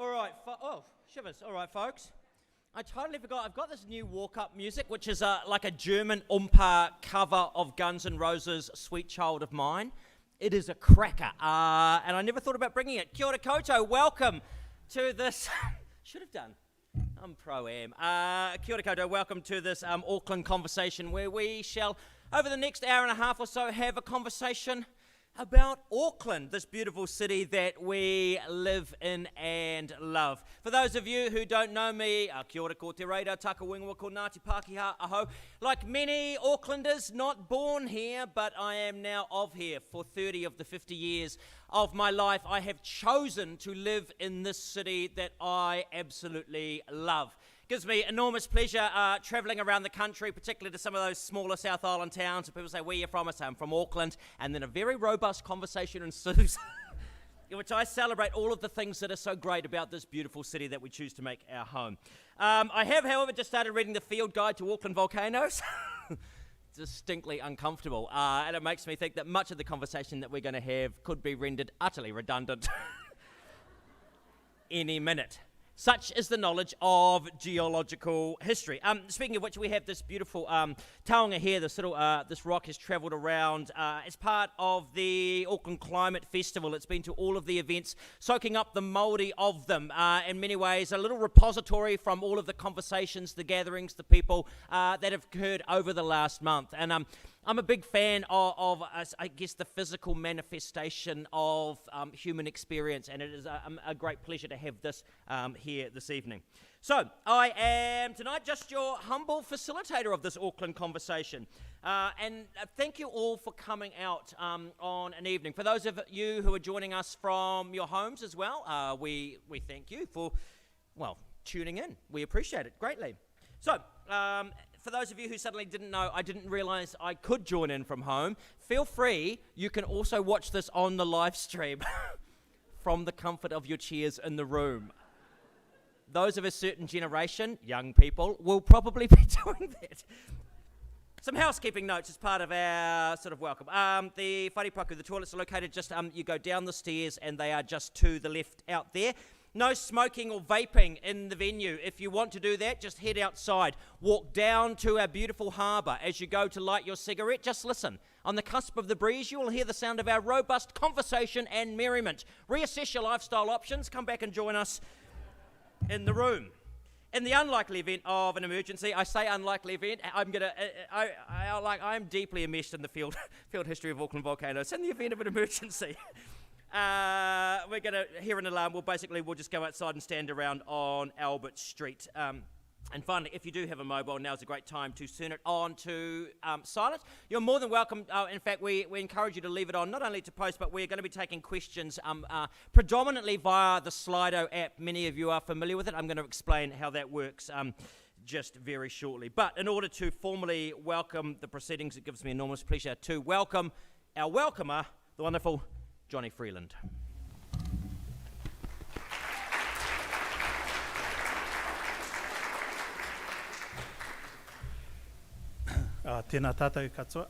All right, shivers. All right, folks. I totally forgot. I've got this new walk-up music, which is like a German Oompa cover of Guns N' Roses' Sweet Child of Mine. It is a cracker, and I never thought about bringing it. Kia ora koutou, welcome to this... Should have done. I'm pro-am. Kia ora koutou, welcome to this Auckland conversation where we shall, over the next hour and a half or so, have a conversation about Auckland, this beautiful city that we live in and love. For those of you who don't know me, kia ora ko te reira, taka wingwa ko Ngāti Pākehā aho. Like many Aucklanders, not born here, but I am now of here. For 30 of the 50 years of my life, I have chosen to live in this city that I absolutely love. Gives me enormous pleasure travelling around the country, particularly to some of those smaller South Island towns. And people say, where are you from? I say, I'm from Auckland. And then a very robust conversation ensues, in which I celebrate all of the things that are so great about this beautiful city that we choose to make our home. I have, however, just started reading the field guide to Auckland volcanoes. Distinctly uncomfortable. And it makes me think that much of the conversation that we're going to have could be rendered utterly redundant any minute. Such is the knowledge of geological history. Speaking of which, we have this beautiful taonga here. This rock has travelled around as part of the Auckland Climate Festival. It's been to all of the events, soaking up the Māori of them. In many ways, a little repository from all of the conversations, the gatherings, the people that have occurred over the last month. And I'm a big fan of I guess, the physical manifestation of human experience, and it is a great pleasure to have this here this evening. So, I am tonight just your humble facilitator of this Auckland conversation, and thank you all for coming out on an evening. For those of you who are joining us from your homes as well, we thank you for, tuning in. We appreciate it greatly. So, for those of you who suddenly didn't know, I didn't realize I could join in from home, feel free. You can also watch this on the live stream from the comfort of your chairs in the room. Those of a certain generation, young people, will probably be doing that. Some housekeeping notes as part of our sort of welcome. The wharepaku, the toilets are located just, you go down the stairs and they are just to the left out there. No smoking or vaping in the venue. If you want to do that, just head outside. Walk down to our beautiful harbour. As you go to light your cigarette, just listen. On the cusp of the breeze, you will hear the sound of our robust conversation and merriment. Reassess your lifestyle options. Come back and join us in the room. In the unlikely event of an emergency, I say unlikely event, I'm deeply immersed in the field history of Auckland volcanoes. In the event of an emergency, we're going to hear an alarm. We'll just go outside and stand around on Albert Street. And finally, if you do have a mobile, now's a great time to turn it on to silent. You're more than welcome. In fact, we encourage you to leave it on, not only to post, but we're going to be taking questions predominantly via the Slido app. Many of you are familiar with it. I'm going to explain how that works just very shortly. But in order to formally welcome the proceedings, it gives me enormous pleasure to welcome our welcomer, the wonderful Johnny Freeland. Tēnā tātou katoa,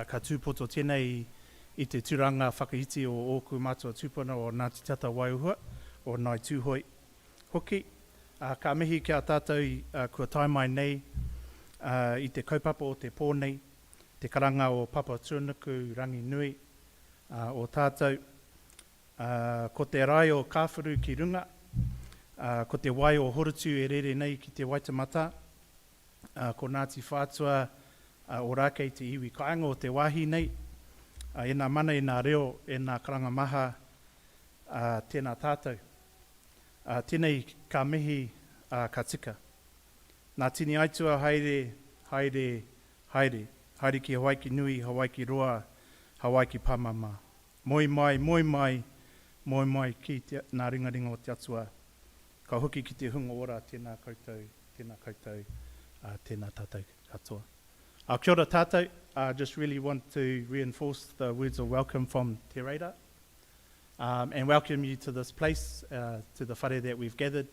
ka tūpoto tēnei I te turanga whakaiti o ōku mātua tūpuna o Ngāti Tata Waiuhua, o Ngāi Tūhoi hoki. Ka mihi kia tātou kua taimai nei I te kaupapa o te pōnei, te karanga o Papa Tūnuku Rangi Nui, o tātou, ko te rai o kāwhuru ki runga, ko te wai o horutu e rere nei ki te Waitemata, ko Ngāti Whātua o rākei te iwi kāinga o te wāhi nei, e nā mana e nā reo, e nā karanga maha, tēnā tātou. Tēnei ka mihi ka tika. Nā tini aitua haere, haere, haere, haere ki Hawaii nui, Hawaii roa, Hawaii pāmama. Moi mai, moi mai, moi mai ki nā ringaringa o te atua. Ka hoki ki te hunga ora, tēnā koutou, tēnā tātou katoa. Kia ora tātou, I just really want to reinforce the words of welcome from Te Reira, and welcome you to this place, to the whare that we've gathered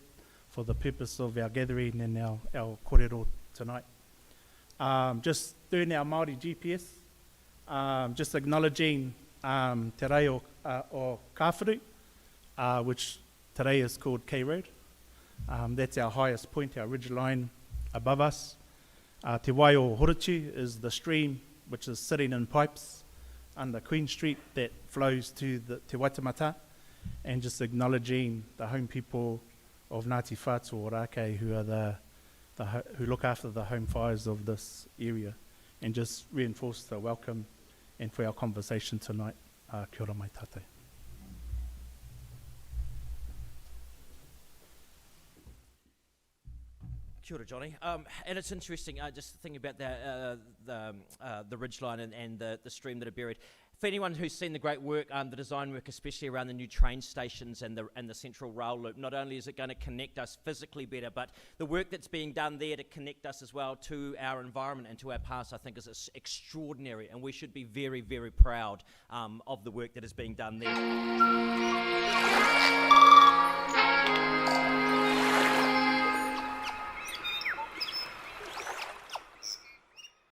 for the purpose of our gathering and our kōrero tonight. Just doing our Māori GPS, just acknowledging te rei o kāwhuru, which today is called K Road. That's our highest point, our ridge line above us. Te Waio Horuchi is the stream which is sitting in pipes under Queen Street that flows to the Te Waitemata, and just acknowledging the home people of Ngāti Whātua Ōrākei who are who look after the home fires of this area, and just reinforce the welcome and for our conversation tonight. Kia ora mai tātou. Kia ora, Johnny. And it's interesting, just thinking about the ridgeline and the stream that are buried. For anyone who's seen the great work, the design work, especially around the new train stations and the central rail loop, not only is it going to connect us physically better, but the work that's being done there to connect us as well to our environment and to our past, I think, is extraordinary, and we should be very, very proud of the work that is being done there.